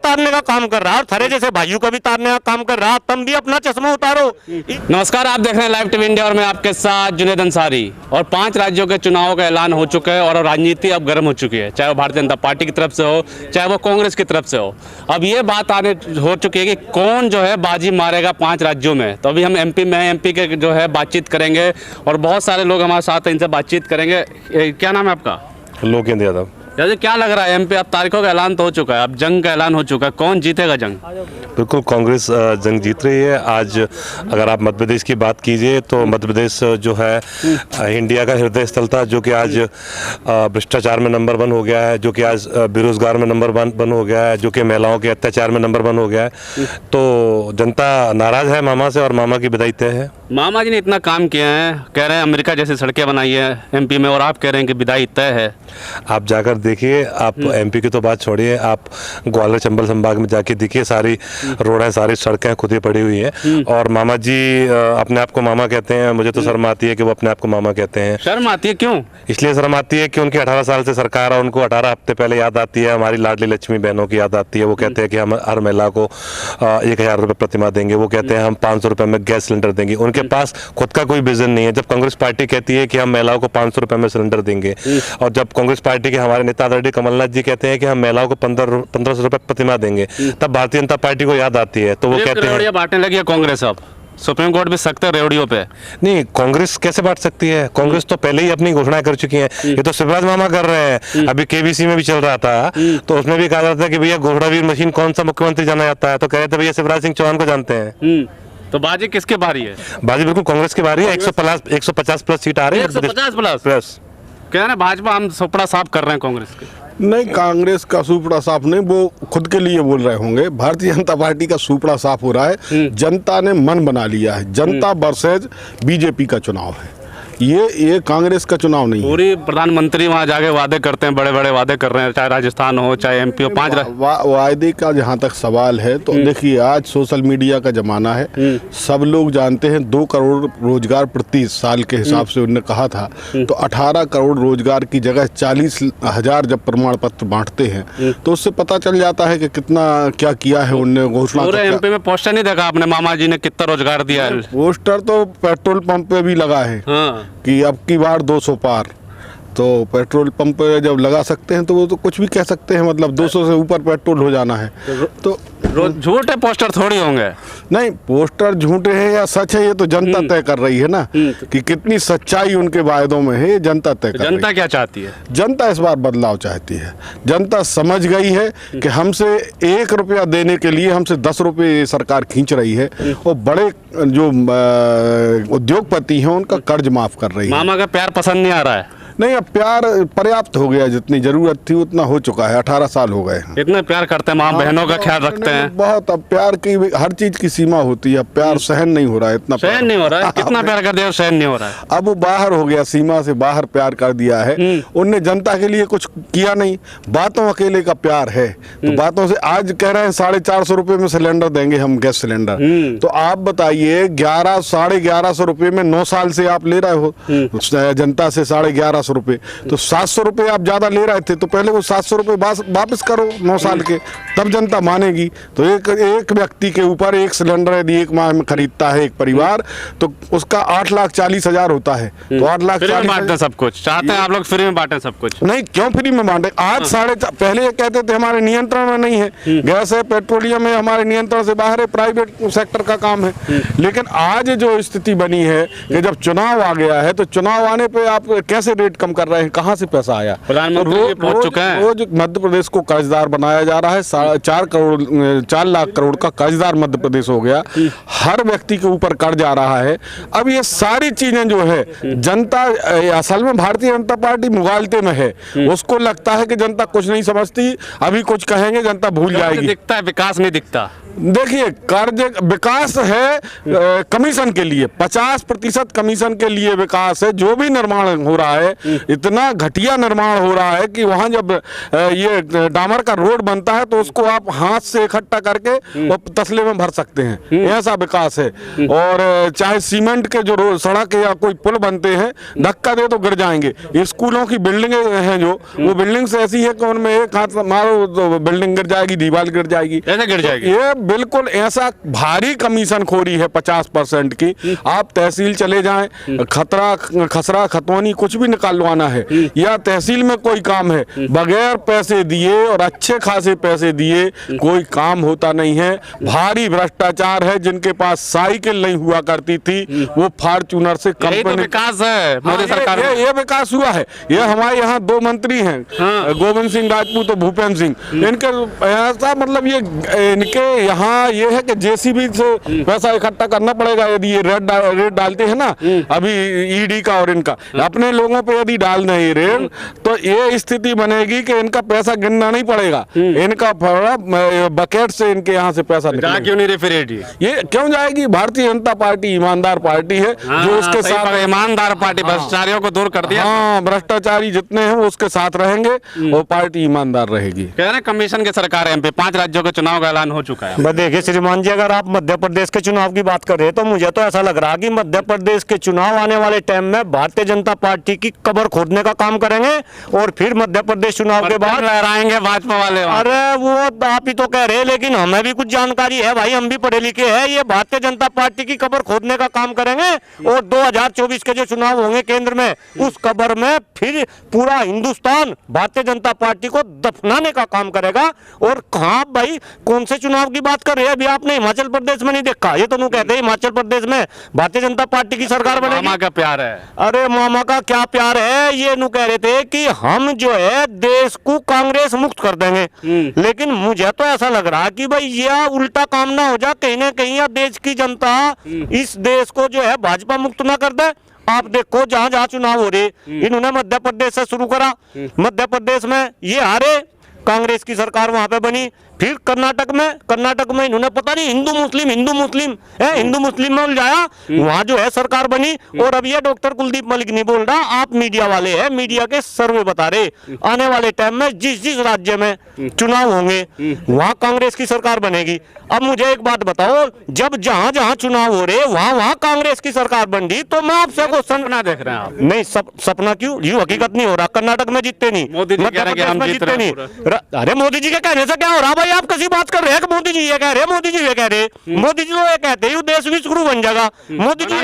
तारने का काम कर रहा है और थारे जैसे भाइयों का भी तारने का काम कर रहा है। तुम भी अपना चश्मा उतारो। नमस्कार, आप देख रहे हैं लाइव टीवी इंडिया और मैं आपके साथ जुनेद अंसारी। और 5 राज्यों के चुनाव का ऐलान हो चुका है और राजनीति अब गर्म हो चुकी है, चाहे वो भारतीय जनता पार्टी की तरफ से हो, चाहे वो कांग्रेस की तरफ से हो। अब ये बात आने हो चुकी है कि कौन जो है बाजी मारेगा 5 राज्यों में। तो अभी हम एमपी में एमपी के जो है बातचीत करेंगे और बहुत सारे लोग हमारे साथ हैं, इनसे बातचीत करेंगे। क्या नाम है आपका? लोकेंद्र यादव। जैसे क्या लग रहा है, एमपी अब तारीखों का ऐलान तो हो चुका है, अब जंग का ऐलान हो चुका है, कौन जीतेगा जंग? बिल्कुल कांग्रेस जंग जीत रही है। आज अगर आप मध्य प्रदेश की बात कीजिए तो मध्य प्रदेश जो है इंडिया का हृदय स्थल था, जो कि आज भ्रष्टाचार में नंबर 1 हो गया है, जो कि आज बेरोजगार में नंबर 1 हो गया है, जो कि महिलाओं के अत्याचार में नंबर 1 हो गया है। तो जनता नाराज है मामा से और मामा की विदाई तय है। मामा जी ने इतना काम किया है, कह रहे हैं अमेरिका जैसी सड़कें बनाई है एमपी में, और आप कह रहे हैं कि विदाई तय है। आप जाकर देखिए, आप एमपी की तो बात छोड़िए, आप ग्वालियर चंबल संभाग में जाके देखिए, सारी रोडें सारी सड़कें खुदी पड़ी हुई हैं। और मामा जी अपने आप को मामा कहते हैं। मुझे तो शर्म आती है कि वो अपने आप को मामा कहते हैं। शर्म आती है? क्यों? इसलिए शर्म आती है कि उनकी 18 साल से सरकार है, उनको 18 हफ्ते पहले याद आती है, हमारी लाडली लक्ष्मी बहनों की याद आती है। वो कहते हैं कि हम हर महिला को 1000 रुपये प्रतिमाह देंगे। वो कहते हैं हम 500 रुपये में गैस सिलेंडर देंगे। उनके पास खुद का कोई विजन नहीं है। जब कांग्रेस पार्टी कहती है कि हम महिलाओं को 500 रुपये में सिलेंडर देंगे, और जब कांग्रेस पार्टी के हमारे नेता आदरणीय कमलनाथ जी कहते हैं कि हम महिलाओं को 1500 रुपये प्रतिमाह देंगे, तब भारतीय जनता पार्टी को याद आती है। तो वो कहते हैं बांटने लगी है कांग्रेस। अब सुप्रीम कोर्ट भी सख्त है रेवड़ियों पे। नहीं, कांग्रेस कैसे बांट सकती है? कांग्रेस तो पहले ही अपनी घोषणा कर चुकी है। ये तो शिवराज मामा कर रहे हैं। अभी केबीसी में भी चल रहा था, तो उसमें भी कहा जाता है कि भैया घोड़ावीर मशीन कौन सा मुख्यमंत्री जाना जाता है, तो कह रहे थे भैया शिवराज सिंह चौहान को जानते हैं। तो बाजी किसके बारी है? बाजी बिल्कुल कांग्रेस की बारी है। 150 प्लस सीट आ रही है। 150 प्लस कह रहे हैं भाजपा हम सुपड़ा साफ कर रहे हैं कांग्रेस के। नहीं, कांग्रेस का सुपड़ा साफ नहीं, वो खुद के लिए बोल रहे होंगे। भारतीय जनता पार्टी का सुपड़ा साफ हो रहा है। जनता ने मन बना लिया है। जनता वर्सेज बीजेपी का चुनाव है ये कांग्रेस का चुनाव नहीं है। पूरी प्रधानमंत्री वहाँ जाके वादे करते हैं, बड़े बड़े वादे कर रहे हैं, चाहे राजस्थान हो चाहे एमपी हो। 5 वायदे का जहाँ तक सवाल है तो देखिए, आज सोशल मीडिया का जमाना है। सब लोग जानते हैं 2 करोड़ रोजगार प्रति साल के हिसाब से उन्होंने कहा था। तो 18 करोड़ रोजगार की जगह 40,000 जब प्रमाण पत्र बांटते हैं तो उससे पता चल जाता है कि कितना क्या किया है उनने। घोषणा एमपी में पोस्टर नहीं देखा आपने मामा जी ने कितना रोजगार दिया है? पोस्टर तो पेट्रोल पंप पे भी लगा है कि अब की बार 200 पार। तो पेट्रोल पंप पे जब लगा सकते हैं तो वो तो कुछ भी कह सकते हैं, मतलब 200 से ऊपर पेट्रोल हो जाना है। तो झूठे पोस्टर थोड़ी होंगे। नहीं, पोस्टर झूठे हैं या सच है ये तो जनता तय कर रही है ना, कि कितनी सच्चाई उनके वायदों में है, ये जनता तय कर रही है। जनता क्या चाहती है? जनता इस बार बदलाव चाहती है। जनता समझ गई है कि हमसे 1 रुपया देने के लिए हमसे 10 रुपये सरकार खींच रही है। और बड़े जो उद्योगपति हैं उनका कर्ज माफ कर रही है। मामा का प्यार पसंद नहीं आ रहा है? नहीं, अब प्यार पर्याप्त हो गया, जितनी जरूरत थी उतना हो चुका है। 18 साल हो गए हैं। इतना प्यार करते हैं, माँ बहनों का ख्याल रखते हैं बहुत। अब प्यार की हर चीज की सीमा होती है। प्यार सहन नहीं हो रहा है, इतना सहन नहीं हो रहा है। कितना प्यार कर दिया, सहन नहीं हो रहा है। अब वो बाहर हो गया, सीमा से बाहर प्यार कर दिया है। उनने जनता के लिए कुछ किया नहीं, बातों अकेले का प्यार है। तो बातों से आज कह रहे हैं 450 रुपये में सिलेंडर देंगे हम, गैस सिलेंडर। तो आप बताइए 1100-1150 रुपये में 9 साल से आप ले रहे हो जनता से 1150 रुपये। तो 700 रुपये आप ज्यादा ले रहे थे, तो पहले वो 700 रुपये वापस करो 9 साल के, तब जनता मानेगी। तो एक व्यक्ति के ऊपर एक सिलेंडर यदि 1 माह में खरीदता है एक परिवार, तो उसका 8,40,000 होता है। तो 8,40,000 सब कुछ चाहते हैं आप लोग, फ्री में बांटे सब कुछ। नहीं, क्यों फ्री में बांटे? आज पहले ये कहते थे हमारे नियंत्रण में नहीं है, गैस है, पेट्रोलियम है, हमारे नियंत्रण से बाहर है, प्राइवेट सेक्टर का काम है। लेकिन आज जो स्थिति बनी है कि जब चुनाव आ गया है, तो चुनाव आने पे आप कैसे रेट कम कर रहे हैं? कहाँ से पैसा आया? रोज मध्य प्रदेश को कर्जदार बनाया जा रहा है। 4 लाख करोड़ का कर्जदार मध्य प्रदेश हो गया। हर व्यक्ति के ऊपर कर्ज आ रहा है। अब ये सारी चीजें जो है जनता, असल में भारतीय जनता पार्टी मुगालते में है। उसको लगता है कि जनता कुछ नहीं समझती, अभी कुछ कहेंगे जनता भूल जाएगी। दिखता है विकास नहीं दिखता। देखिए, कार्य विकास है कमीशन के लिए, 50% कमीशन के लिए विकास है। जो भी निर्माण हो रहा है, इतना घटिया निर्माण हो रहा है कि वहां जब ये डामर का रोड बनता है तो उसको आप हाथ से इकट्ठा करके और तसले में भर सकते हैं, ऐसा विकास है। और चाहे सीमेंट के जो सड़क या कोई पुल बनते हैं, धक्का दे तो गिर जाएंगे। स्कूलों की बिल्डिंगें हैं जो, वो बिल्डिंग्स ऐसी है कि उनमें एक हाथ मारो तो बिल्डिंग गिर जाएगी, दीवार गिर जाएगी, ऐसे गिर जाएगी। ये बिल्कुल ऐसा भारी कमीशन खोरी है 50% की। आप तहसील चले जाएं, खसरा खतौनी कुछ भी निकालवाना है या तहसील में कोई काम है, बगैर पैसे दिए और अच्छे खासे पैसे दिए कोई काम होता नहीं है। भारी भ्रष्टाचार है। जिनके पास साइकिल नहीं हुआ करती थी वो फॉर्च्यूनर से यही तो विकास है मोदी सरकार में। ये विकास हुआ है। ये हमारे यहाँ 2 मंत्री हैं, गोविंद सिंह राजपूत और भूपेंद्र सिंह। इनके ऐसा मतलब ये इनके यहाँ ये है कि जेसीबी से पैसा इकट्ठा करना पड़ेगा। यदि ये रेट डालते हैं ना अभी ईडी का और इनका, अपने लोगों पे यदि डाल नहीं रेट तो ये स्थिति बनेगी कि इनका पैसा गिनना नहीं पड़ेगा। इनका बकेट से इनके यहाँ से पैसा निकलेगा। क्यों नहीं रेफरेट ये क्यों जाएगी? भारतीय जनता पार्टी ईमानदार पार्टी है जो उसके साथ, ईमानदार पार्टी भ्रष्टाचारियों को दूर कर दिया। हाँ, भ्रष्टाचारी जितने हैं वो उसके साथ रहेंगे और पार्टी ईमानदार रहेगी। कह रहे हैं कमीशन की सरकार है, 5 राज्यों के चुनाव का ऐलान हो चुका है। देखिए श्रीमान जी, अगर आप मध्य प्रदेश के चुनाव की बात कर रहे हैं तो मुझे तो ऐसा लग रहा है कि मध्य प्रदेश के चुनाव आने वाले टाइम में भारतीय जनता पार्टी की कब्र खोदने का काम करेंगे और फिर मध्य प्रदेश चुनाव के बाद लहराएंगे भाजपा वाले। अरे वो आप ही तो कह रहे हैं, लेकिन हमें भी कुछ जानकारी है भाई, हम भी पढ़े लिखे हैं। ये भारतीय जनता पार्टी की कब्र खोदने का काम करेंगे और 2024 के जो चुनाव होंगे केंद्र में, उस कब्र में फिर पूरा हिंदुस्तान भारतीय जनता पार्टी को दफनाने का काम करेगा। और कहाँ भाई, कौन से चुनाव की बात कर रहे हैं? अभी आपने हिमाचल प्रदेश में नहीं देखा? ये तो कहते हैं हिमाचल प्रदेश में भारतीय जनता पार्टी की सरकार बनेगी। मामा का प्यार है। अरे मामा का क्या प्यार है? ये कह रहे थे कि हम जो है देश को कांग्रेस मुक्त कर देंगे, लेकिन मुझे तो ऐसा लग रहा है कि भाई यह उल्टा काम ना हो जाए, कहीं ना कहीं देश की जनता इस देश को जो है भाजपा मुक्त ना कर दे। आप देखो जहां जहां चुनाव हो रहे, इन्होंने मध्य प्रदेश से शुरू करा, मध्य प्रदेश में ये हारे, कांग्रेस की सरकार वहां पे बनी। फिर कर्नाटक में इन्होंने पता नहीं हिंदू मुस्लिम में उलझाया, वहां जो है सरकार बनी। और अब ये डॉक्टर कुलदीप मलिक नहीं बोल रहा, आप मीडिया वाले हैं, मीडिया के सर्वे बता रहे, आने वाले टाइम में जिस राज्य में चुनाव होंगे वहां कांग्रेस की सरकार बनेगी। अब मुझे एक बात बताओ, जब जहां जहां चुनाव हो रहे वहां कांग्रेस की सरकार बन रही, तो मैं आपसे क्वेश्चन सपना देख रहे हैं आप? नहीं, सपना क्यों? ये हकीकत नहीं हो रहा। कर्नाटक में जीतते नहीं, मोदी जी मध्य कह रहे हैं कि प्रदेश हम में जीत जीतते रहे नहीं। अरे मोदी जी के कहने से क्या हो रहा भाई? आप कैसी बात कर रहे हैं कि मोदी जी ये कह रहे, मोदी जी ये कह रहे, मोदी जी तो ये कहते हैं देश विश्वगुरु बन जाएगा। मोदी जी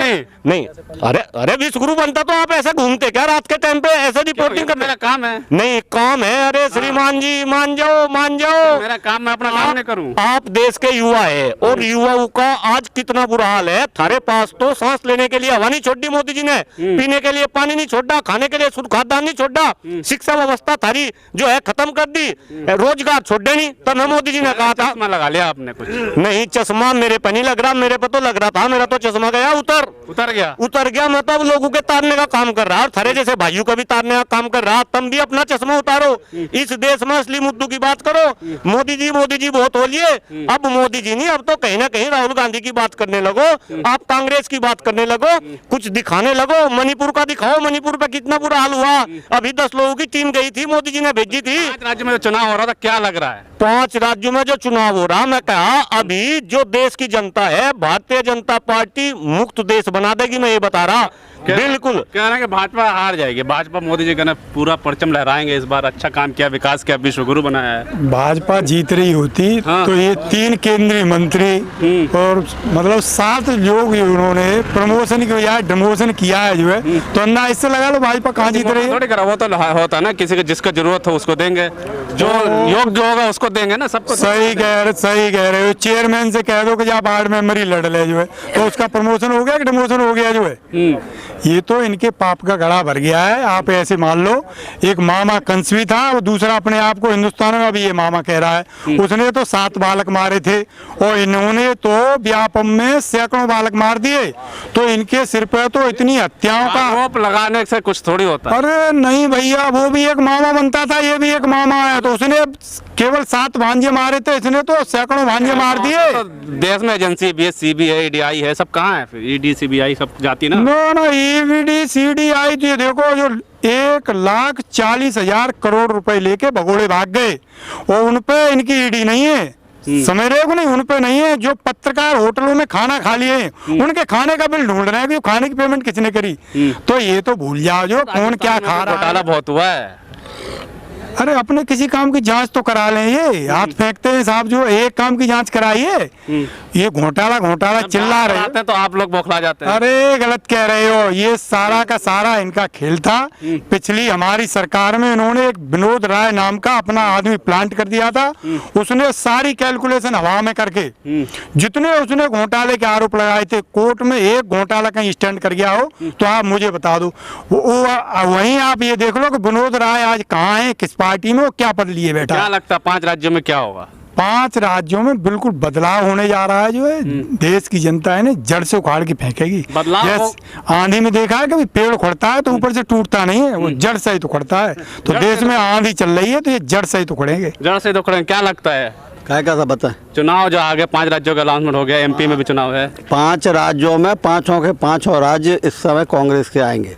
नहीं, अरे विश्वगुरु बनता तो आप ऐसे घूमते क्या रात के टाइम पे ऐसे रिपोर्टिंग करने का काम है? नहीं, काम है। अरे श्रीमान जी मान जाओ। मेरा काम, मैं अपना काम नहीं करूं। आप देश के युवा है और युवाओं का आज कितना बुरा हाल है। थारे पास तो सांस लेने के लिए हवा नहीं छोड़ी मोदी जी ने, पीने के लिए पानी नहीं छोड़ा, खाने के लिए शुद्ध खाद्यान्न नहीं छोड़ा, शिक्षा व्यवस्था थारी जो है खत्म कर दी, रोजगार छोड़े नहीं। तब मोदी जी ने कहा था, चश्मा लगा लिया आपने कुछ? नहीं, चश्मा मेरे पे नहीं लग रहा, मेरे पे तो लग रहा था, मेरा तो चश्मा गया उतर गया। मैं तो अब लोगों के तारने का काम कर रहा, थारे जैसे भाइयों का भी तारने का काम कर रहा। तुम भी अपना चश्मा उतारो, इस देश में असली मुद्दों की बात करो। मोदी जी बहुत हो लिए, अब मोदी जी नहीं, अब तो कहीं ना कहीं राहुल गांधी की बात करने लगो, आप कांग्रेस की बात करने लगो, कुछ दिखाने लगो। मणिपुर का दिखाओ, मणिपुर पे कितना बुरा हाल हुआ। अभी 10 लोगों की टीम गई थी, मोदी जी ने भेजी थी। 5 राज्य में चुनाव हो रहा था, क्या लग रहा है? 5 राज्यों में जो चुनाव हो रहा, मैं कहा अभी जो देश की जनता है भारतीय जनता पार्टी मुक्त देश बना देगी, मैं ये बता रहा। बिल्कुल कह रहे हैं कि भाजपा हार जाएगी। भाजपा मोदी जी का ना पूरा परचम लहराएंगे इस बार, अच्छा काम किया, विकास किया, विश्वगुरु बनाया है। भाजपा जीत रही होती तो ये 3 केंद्रीय मंत्री और मतलब 7 लोग उन्होंने प्रमोशन किया, डिमोशन किया है जो है, तो अंदाज इससे लगा लो भाजपा कहाँ जीत रही है। थोड़ी करा, वो तो होता है ना, किसी को जिसको जरूरत हो उसको देंगे, जो योग्य होगा उसको देंगे ना, सबको। सही कह रहे हो। चेयरमैन से कह दो कि आप 8 मेंबर लड़ ले जो है, तो उसका प्रमोशन हो गया कि डिमोशन हो गया जो है। ये तो इनके पाप का घड़ा भर गया है। आप ऐसे मान लो, एक मामा कंसवी था और दूसरा अपने आप को हिंदुस्तान में अभी ये मामा कह रहा है, उसने तो 7 बालक मारे थे और इन्होंने तो व्यापम में सैकड़ों बालक मार दिए। तो इनके सिर पे तो इतनी हत्याओं का आरोप लगाने से कुछ थोड़ी होता है। अरे नहीं भैया, वो भी एक मामा बनता था, ये भी एक मामा है, तो उसने केवल 7 भांजे मारे थे, इसने तो सैकड़ों भांजे मार दिए। तो देश में एजेंसी भी है, सीबीआई, ईडीआई है, सब कहाँ है? ईडी सीबीआई सब जाती ना। नो ईडी सीडीआई तो ये देखो जो 1,40,000 करोड़ रुपए लेके भगोड़े भाग गए, और उन पे इनकी ईडी नहीं है, समझ रहे हो नहीं, उन पे नहीं है। जो पत्रकार होटलों में खाना खा लिए उनके खाने का बिल ढूंढ रहे हैं कि खाने की पेमेंट किसने करी। तो ये तो भूल जाओ जो कौन क्या खा रहा है। घोटाला बहुत हुआ है। अरे अपने किसी काम की जांच तो करा लें, ये हाथ फेंकते हैं साहब, जो एक काम की जांच कराइए। ये घोटाला चिल्ला रहे हैं तो आप लोग बौखला जाते हैं। अरे गलत कह रहे हो, ये सारा का सारा इनका खेल था। पिछली हमारी सरकार में इन्होंने एक विनोद राय नाम का अपना आदमी प्लांट कर दिया था, उसने सारी कैलकुलेशन हवा में करके जितने उसने घोटाले के आरोप लगाए थे, कोर्ट में एक घोटाला कहीं स्टैंड कर गया हो तो आप मुझे बता दो। वहीं आप ये देख लो कि विनोद राय आज कहाँ है, किस पार्टी में, वो क्या पद लिए बैठा। क्या लगता है 5 राज्यों में क्या होगा? 5 राज्यों में बिल्कुल बदलाव होने जा रहा है। जो है देश की जनता है ना, जड़ से उखाड़ के फेंकेगी। बदलाव आंधी में देखा है कभी, पेड़ उखड़ता है तो ऊपर से टूटता नहीं है, वो जड़ से ही तो उखड़ता है। तो देश में आंधी चल रही है तो ये जड़ से ही तो उखड़ेंगे। जड़ से तो उखड़ेंगे। क्या लगता है क्या सब बता। चुनाव जो आगे 5 राज्यों का अनाउंसमेंट हो गया, एमपी में भी चुनाव है। 5 राज्यों में 5 के 5 राज्य इस समय कांग्रेस के आएंगे।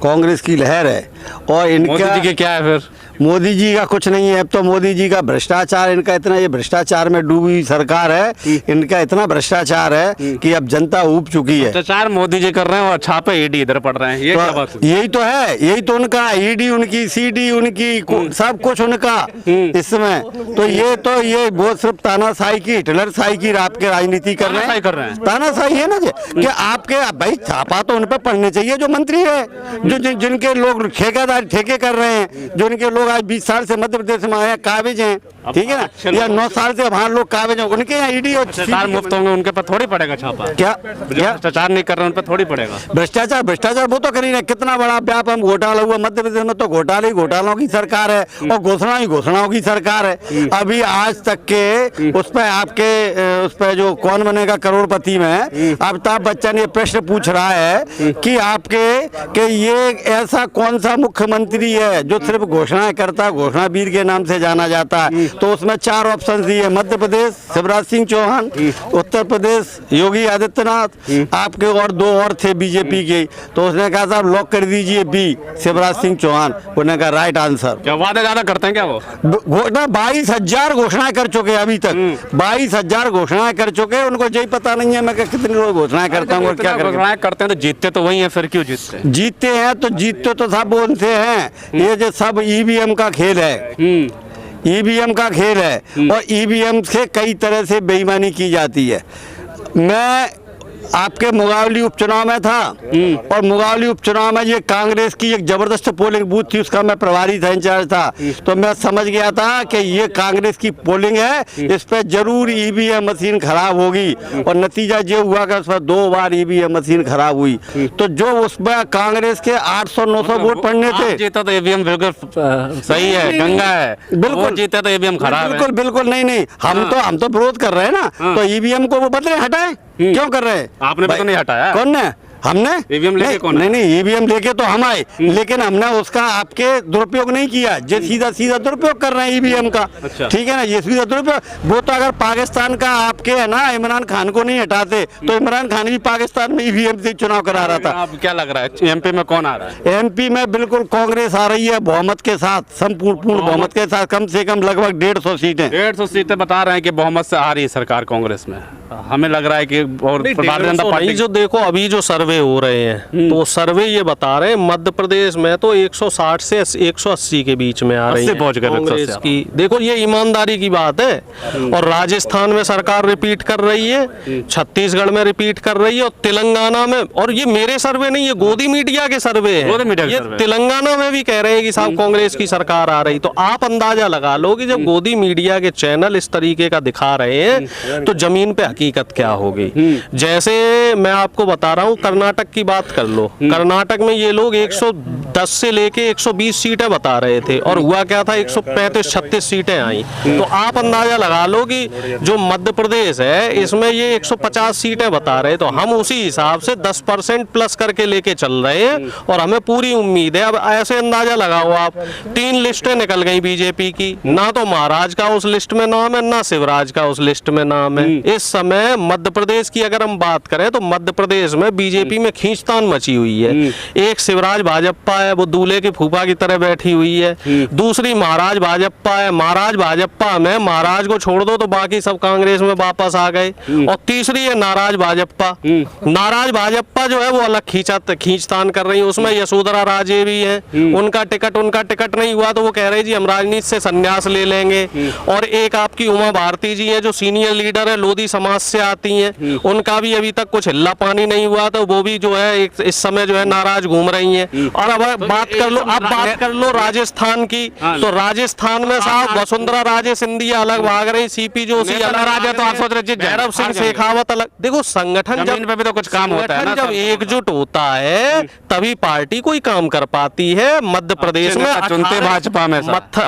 कांग्रेस की लहर है। और मोदी इनका जी के क्या है फिर? मोदी जी का कुछ नहीं है। अब तो मोदी जी का भ्रष्टाचार, इनका इतना, ये भ्रष्टाचार में डूबी हुई सरकार है, इनका इतना भ्रष्टाचार है कि अब जनता ऊब चुकी है। भ्रष्टाचार मोदी जी कर रहे हैं और छापे ईडी इधर पड़ रहे हैं, ये क्या बात? यही तो है, यही तो उनका ईडी उनकी, सीडी उनकी, सब कुछ उनका इसमें। तो ये बहुत सिर्फ तानाशाही की, हिटलरशाही की आपके राजनीति कर रहे हैं। तानाशाही है ना कि आपके भाई छापा तो उन पर पड़ने चाहिए जो मंत्री है, जो जिनके लोग ठेकेदार ठेके कर रहे हैं, जो इनके लोग आज 20 साल से मध्य प्रदेश में आए काबिज हैं, ठीक है ना, या 9 साल से वहाँ लोग काबिज हैं, उनके यहाँ ईडी और भ्रष्टाचार मुक्त होंगे, उनके पर थोड़ी पड़ेगा छापा। क्या भ्रष्टाचार नहीं कर रहे उन पर थोड़ी पड़ेगा भ्रष्टाचार वो तो करी ना। कितना बड़ा व्यापक घोटाला हुआ मध्य प्रदेश में, तो घोटालों की सरकार है और घोषणाओं की सरकार है। अभी आज तक के उस पर जो कौन बनेगा करोड़पति में, अमिताभ बच्चन ये प्रश्न पूछ रहा है कि ये ऐसा कौन सा मुख्यमंत्री है जो सिर्फ घोषणाएं करता है, घोषणा वीर के नाम से जाना जाता है। तो उसमें 4 ऑप्शन दिए, मध्य प्रदेश शिवराज सिंह चौहान, उत्तर प्रदेश योगी आदित्यनाथ, आपके और 2 और थे बीजेपी के। तो उसने कहा साहब लॉक कर दीजिए बी, शिवराज सिंह चौहान। उन्होंने कहा राइट आंसर। क्या वादे ज्यादा करते हैं क्या वो? 22,000 घोषणाएं कर चुके हैं अभी तक, 22,000 घोषणाएं कर चुके हैं। उनको यही पता नहीं है मैं कितनी रोज घोषणाएं करता हूँ और क्या करते हैं। तो जीतते तो वही है, फिर क्यों जीतते हैं? तो सब उनसे हैं। ये जो सब ईवीएम का खेल है, ईवीएम का खेल है, और ईवीएम से कई तरह से बेईमानी की जाती है। मैं आपके मुगावली उपचुनाव में था, और मुगावली उपचुनाव में ये कांग्रेस की एक जबरदस्त पोलिंग बूथ थी, उसका मैं प्रभारी था, इंचार्ज था। तो मैं समझ गया था कि ये कांग्रेस की पोलिंग है, इस पर जरूर ईवीएम मशीन खराब होगी। और नतीजा ये हुआ कि उस पर 2 बार ईवीएम मशीन खराब हुई। तो जो उसमें कांग्रेस के 800-900 वोट पड़ने थे, जीता तो ईवीएम बिल्कुल सही है, गंगा है, बिल्कुल जीता तो ईवीएम खराब है। बिल्कुल नहीं, हम तो विरोध कर रहे हैं ना। तो ईवीएम को वो बदले हटाए, क्यों कर रहे हैं? आपने भी तो नहीं हटाया। कौन ने? हमने ईवीएम लेके कौन? नहीं ईवीएम लेके तो हम आए, लेकिन हमने उसका आपके दुरुपयोग नहीं किया। जो सीधा दुरुपयोग कर रहे हैं ईवीएम का, ठीक है ना, ये सीधा दुरुपयोग। वो तो अगर पाकिस्तान का आपके है ना इमरान खान को नहीं हटाते तो इमरान खान भी पाकिस्तान में ईवीएम से चुनाव करा रहा था। अब क्या लग रहा है एमपी में कौन आ रहा है? एमपी में बिल्कुल कांग्रेस आ रही है बहुमत के साथ, संपूर्ण बहुमत के साथ, कम से कम लगभग 150 सीटें। 150 सीटें बता रहे हैं कि बहुमत से आ रही है सरकार कांग्रेस में। हमें लग रहा है कि और भारतीय जनता पार्टी जो देखो अभी जो सर्वे हो रहे हैं, तो सर्वे ये बता रहे हैं मध्य प्रदेश में तो 160 से 180 के बीच में आ रही है कांग्रेस की। देखो ये ईमानदारी की बात है। और राजस्थान में सरकार रिपीट कर रही है, छत्तीसगढ़ में रिपीट कर रही है, और तेलंगाना में, और ये मेरे सर्वे नहीं, ये गोदी मीडिया के सर्वे है, ये तेलंगाना में भी कह रहे हैं कि साहब कांग्रेस की सरकार आ रही। तो आप अंदाजा लगा लो कि जब गोदी मीडिया के चैनल इस तरीके का दिखा रहे हैं तो जमीन पे हकीकत क्या होगी। जैसे मैं आपको बता रहा हूँ कर्नाटक की बात कर लो, कर्नाटक में ये लोग 110 से लेके 120 सीटें बता रहे थे और हुआ क्या था, 135-36 सीटें आई। तो आप अंदाजा लगा लो कि जो मध्य प्रदेश है इसमें ये 150 सीटें बता रहे, तो हम उसी हिसाब से 10% प्लस करके लेके चल रहे हैं और हमें पूरी उम्मीद है। अब ऐसे अंदाजा लगाओ आप, 3 लिस्टें निकल गई बीजेपी की, ना तो महाराज का उस लिस्ट में नाम है, ना शिवराज का उस लिस्ट में नाम है। इस समय मध्य प्रदेश की अगर हम बात करें तो मध्य प्रदेश में बीजेपी में खींचतान मची हुई है। एक शिवराज भाजपा है, वो दूल्हे की फूफा की तरह बैठी हुई है। दूसरी महाराज भाजपा है, महाराज भाजपा में महाराज को छोड़ दो तो बाकी सब कांग्रेस में वापस आ गए। और तीसरी है नाराज भाजपा। नाराज भाजपा जो है वो अलग खींचतान कर रही है, उसमें यशोधरा राजे भी हैं। उनका टिकट नहीं हुआ तो वो कह रहे जी हम राजनीति से संन्यास ले लेंगे। और एक आपकी उमा भारती जी है जो सीनियर लीडर है, लोधी समाज से आती हैं, उनका भी अभी तक कुछ हिल्ला पानी नहीं हुआ, तो वो भी जो है इस समय जो है नाराज घूम रही हैं। और अब बात कर लो राजस्थान की, तो राजस्थान में साहब वसुंधरा राजे सिंधिया अलग भाग रही, सीपी जोशी अलग, राजा तो आप सोच रहे भैरव सिंह शेखावत अलग। देखो संगठन जमीन पे भी तो कुछ काम होता है ना, जब एकजुट होता है तभी पार्टी कोई काम कर पाती है। मध्य प्रदेश में चुनते भाजपा में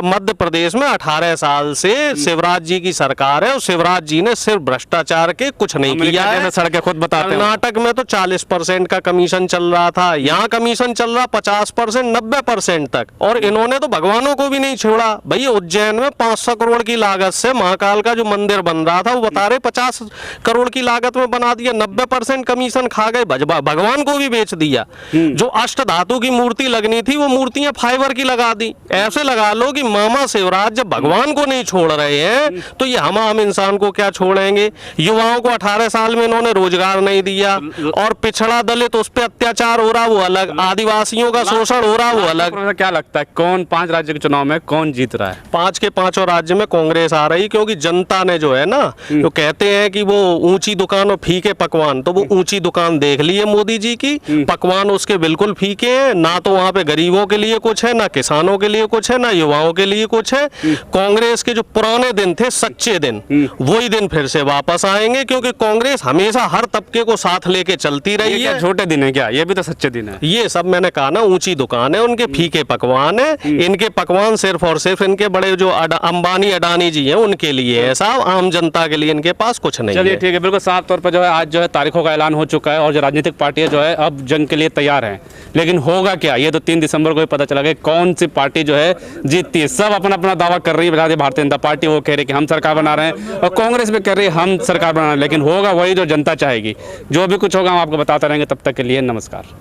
मध्य प्रदेश में 18 साल से शिवराज जी की सरकार है और शिवराज जी ने सिर्फ भ्रष्टाचार के कुछ नहीं किया है। सड़कें खुद बताते हैं। कर्नाटक में तो 40% का कमीशन चल रहा था, यहाँ कमीशन चल रहा 50%, 90% तक। और इन्होंने तो भगवानों को भी नहीं छोड़ा। भैया उज्जैन में 500 करोड़ की लागत से महाकाल का जो मंदिर बन रहा था वो बता रहे 50 करोड़ की लागत में बना दिया, 90% कमीशन खा गए, भगवान को भी बेच दिया। जो अष्ट धातु की मूर्ति लगनी थी वो मूर्तियां फाइबर की लगा दी। ऐसे लगा लो कि मामा शिवराज जब भगवान को नहीं छोड़ रहे हैं तो ये हम आम इंसान को क्या छोड़ेंगे। युवाओं को 18 साल में इन्होंने रोजगार नहीं दिया और पिछड़ा दलित उस पर अत्याचार हो रहा वो अलग, आदिवासियों का शोषण हो रहा वो अलग। क्या लगता है कौन 5 राज्य के चुनाव में कौन जीत रहा है? 5 के 5 राज्य में कांग्रेस आ रही, क्योंकि जनता ने जो है ना, जो कहते हैं कि वो ऊंची दुकान और फीके पकवान, तो वो ऊंची दुकान देख ली है मोदी जी की, पकवान उसके बिल्कुल फीके हैं। ना तो वहां पे गरीबों के लिए कुछ है, ना किसानों के लिए कुछ है, ना युवाओं के लिए कुछ है। कांग्रेस के जो पुराने दिन थे, सच्चे दिन, वही दिन फिर से वापस आएंगे, क्योंकि कांग्रेस हमेशा हर तबके को साथ लेके चलती रही है। छोटे दिन है क्या? ये भी तो सच्चे दिन है। ये सब मैंने कहा ना, ऊंची दुकान है, उनके फीके पकवान है। इनके पकवान सिर्फ और सिर्फ इनके बड़े जो अंबानी अडानी जी हैं उनके लिए है साहब, आम जनता के लिए इनके पास कुछ नहीं है। चलिए ठीक है, बिल्कुल साफ तौर पर जो है आज जो है तारीखों का ऐलान हो चुका है और जो राजनीतिक पार्टियां जो है अब जंग के लिए तैयार हैं। लेकिन होगा क्या, ये तो 3 दिसंबर को ही पता चला कि कौन सी पार्टी जो है जीतती है। सब अपना अपना दावा कर रही है। भारतीय जनता पार्टी वो कह रही है कि हम सरकार बना रहे हैं और कांग्रेस भी कह रही है हम सरकार बना रहे हैं, लेकिन होगा वही जो जनता चाहेगी। जो भी कुछ होगा हम आपको बताते रहेंगे। तब तक के लिए नमस्कार।